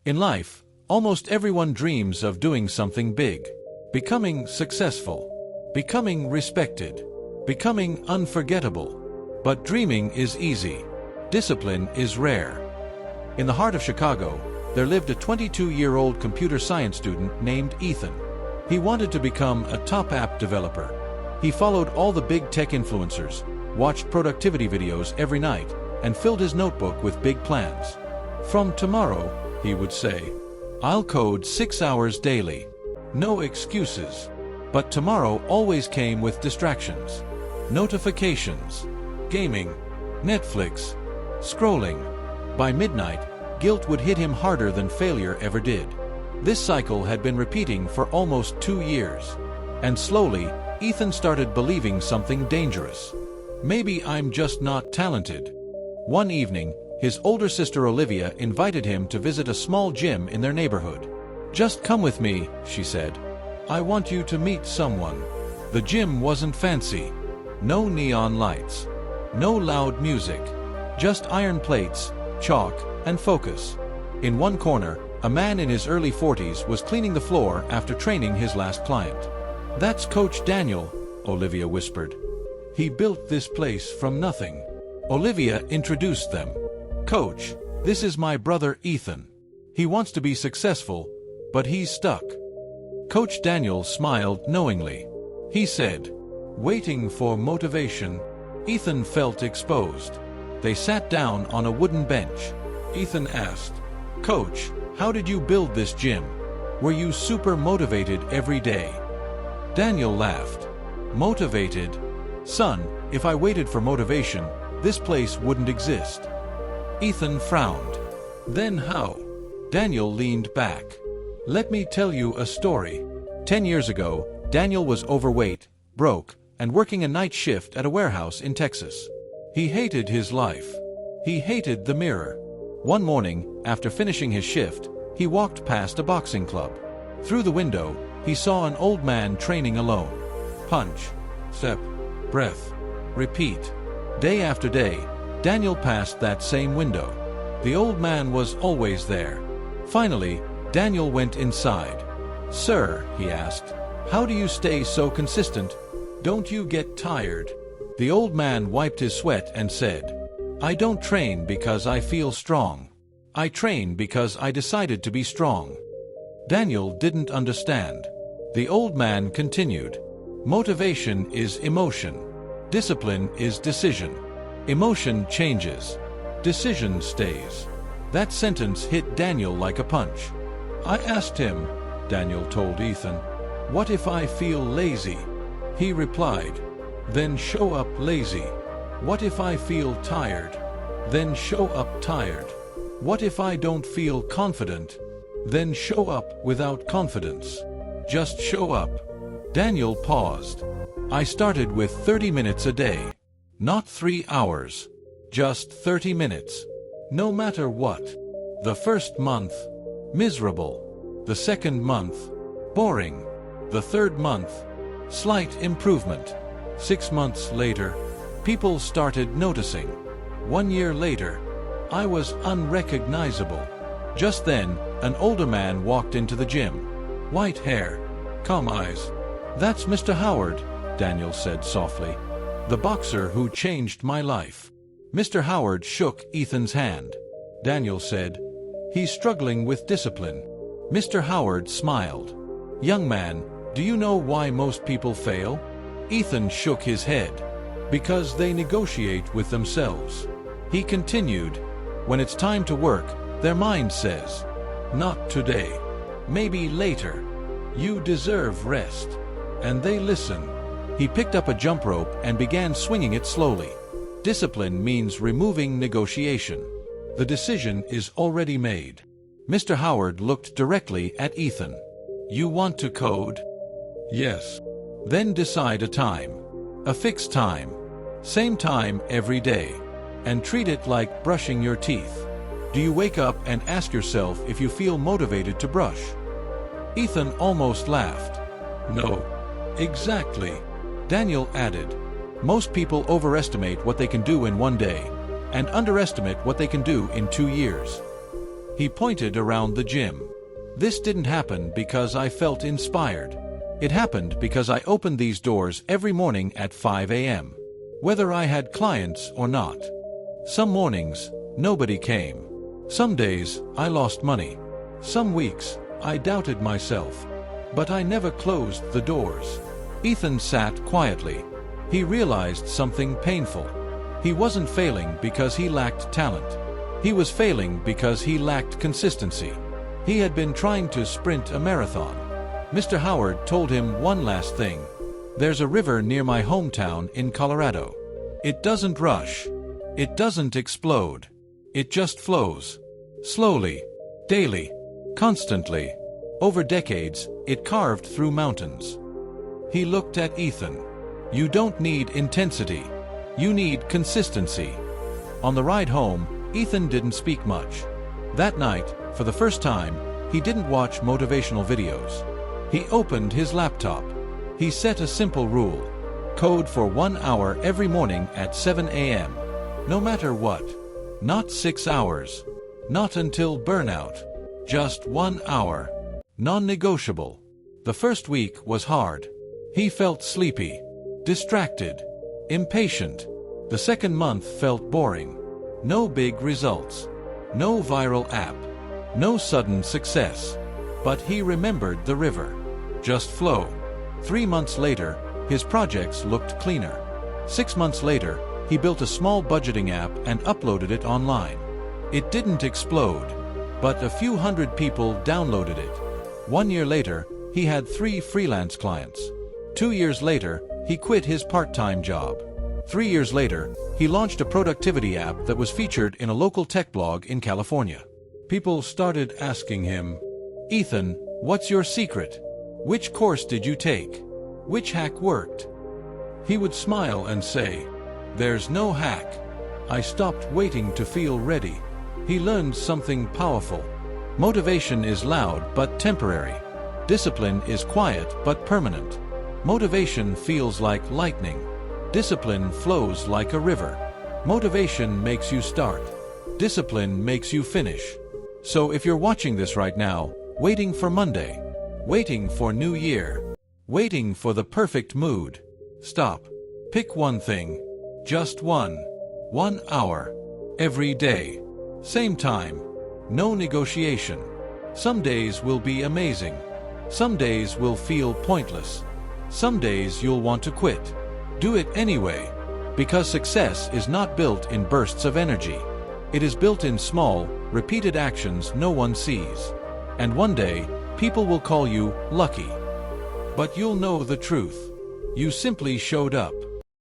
In life, almost everyone dreams of doing something big. Becoming successful. Becoming respected. Becoming unforgettable. But dreaming is easy. Discipline is rare. In the heart of Chicago, there lived a 22-year-old computer science student named Ethan. He wanted to become a top app developer. He followed all the big tech influencers, watched productivity videos every night, and filled his notebook with big plans. From tomorrow, he would say, I'll code 6 hours daily. No excuses. But tomorrow always came with distractions. Notifications. Gaming. Netflix. Scrolling. By midnight, guilt would hit him harder than failure ever did. This cycle had been repeating for almost 2 years. And slowly, Ethan started believing something dangerous. Maybe I'm just not talented. One evening, his older sister Olivia invited him to visit a small gym in their neighborhood. Just come with me, she said. I want you to meet someone. The gym wasn't fancy. No neon lights. No loud music. Just iron plates, chalk, and focus. In one corner, a man in his early 40s was cleaning the floor after training his last client. That's Coach Daniel, Olivia whispered. He built this place from nothing. Olivia introduced them. Coach, this is my brother Ethan. He wants to be successful, but he's stuck. Coach Daniel smiled knowingly. He said, waiting for motivation. Ethan felt exposed. They sat down on a wooden bench. Ethan asked, Coach, how did you build this gym? Were you super motivated every day? Daniel laughed. Motivated? Son, if I waited for motivation, this place wouldn't exist. Ethan frowned. Then how? Daniel leaned back. Let me tell you a story. 10 years ago, Daniel was overweight, broke, and working a night shift at a warehouse in Texas. He hated his life. He hated the mirror. One morning, after finishing his shift, he walked past a boxing club. Through the window, he saw an old man training alone. Punch, step, breath, repeat. Day after day, Daniel passed that same window. The old man was always there. Finally, Daniel went inside. Sir, he asked, how do you stay so consistent? Don't you get tired? The old man wiped his sweat and said, I don't train because I feel strong. I train because I decided to be strong. Daniel didn't understand. The old man continued, motivation is emotion. Discipline is decision. Emotion changes. Decision stays. That sentence hit Daniel like a punch. I asked him, Daniel told Ethan, what if I feel lazy? He replied, then show up lazy. What if I feel tired? Then show up tired. What if I don't feel confident? Then show up without confidence. Just show up. Daniel paused. I started with 30 minutes a day. Not 3 hours. Just 30 minutes. No matter what. The first month, miserable. The second month, boring. The third month, slight improvement. 6 months later, people started noticing. 1 year later, I was unrecognizable. Just then, an older man walked into the gym. White hair, calm eyes. That's Mr. Howard, Daniel said softly. The boxer who changed my life. Mr. Howard shook Ethan's hand. Daniel said, he's struggling with discipline. Mr. Howard smiled. Young man, do you know why most people fail? Ethan shook his head. Because they negotiate with themselves. He continued, when it's time to work, their mind says, not today. Maybe later. You deserve rest. And they listen. He picked up a jump rope and began swinging it slowly. Discipline means removing negotiation. The decision is already made. Mr. Howard looked directly at Ethan. You want to code? Yes. Then decide a time. A fixed time. Same time every day. And treat it like brushing your teeth. Do you wake up and ask yourself if you feel motivated to brush? Ethan almost laughed. No. Exactly. Daniel added, most people overestimate what they can do in 1 day, and underestimate what they can do in 2 years. He pointed around the gym. This didn't happen because I felt inspired. It happened because I opened these doors every morning at 5 a.m., whether I had clients or not. Some mornings, nobody came. Some days, I lost money. Some weeks, I doubted myself. But I never closed the doors. Ethan sat quietly. He realized something painful. He wasn't failing because he lacked talent. He was failing because he lacked consistency. He had been trying to sprint a marathon. Mr. Howard told him one last thing. There's a river near my hometown in Colorado. It doesn't rush. It doesn't explode. It just flows. Slowly. Daily. Constantly. Over decades, it carved through mountains. He looked at Ethan. You don't need intensity. You need consistency. On the ride home, Ethan didn't speak much. That night, for the first time, he didn't watch motivational videos. He opened his laptop. He set a simple rule. Code for 1 hour every morning at 7 a.m. No matter what. Not 6 hours. Not until burnout. Just 1 hour. Non-negotiable. The first week was hard. He felt sleepy, distracted, impatient. The second month felt boring. No big results. No viral app. No sudden success. But he remembered the river. Just flow. 3 months later, his projects looked cleaner. 6 months later, he built a small budgeting app and uploaded it online. It didn't explode, but a few hundred people downloaded it. 1 year later, he had 3 freelance clients. 2 years later, he quit his part-time job. 3 years later, he launched a productivity app that was featured in a local tech blog in California. People started asking him, Ethan, what's your secret? Which course did you take? Which hack worked? He would smile and say, there's no hack. I stopped waiting to feel ready. He learned something powerful. Motivation is loud but temporary. Discipline is quiet but permanent. Motivation feels like lightning. Discipline flows like a river. Motivation makes you start. Discipline makes you finish. So if you're watching this right now, waiting for Monday, waiting for New Year, waiting for the perfect mood, stop. Pick one thing. Just one. 1 hour. Every day. Same time. No negotiation. Some days will be amazing. Some days will feel pointless. Some days you'll want to quit. Do it anyway. Because success is not built in bursts of energy. It is built in small, repeated actions no one sees. And one day, people will call you lucky. But you'll know the truth. You simply showed up.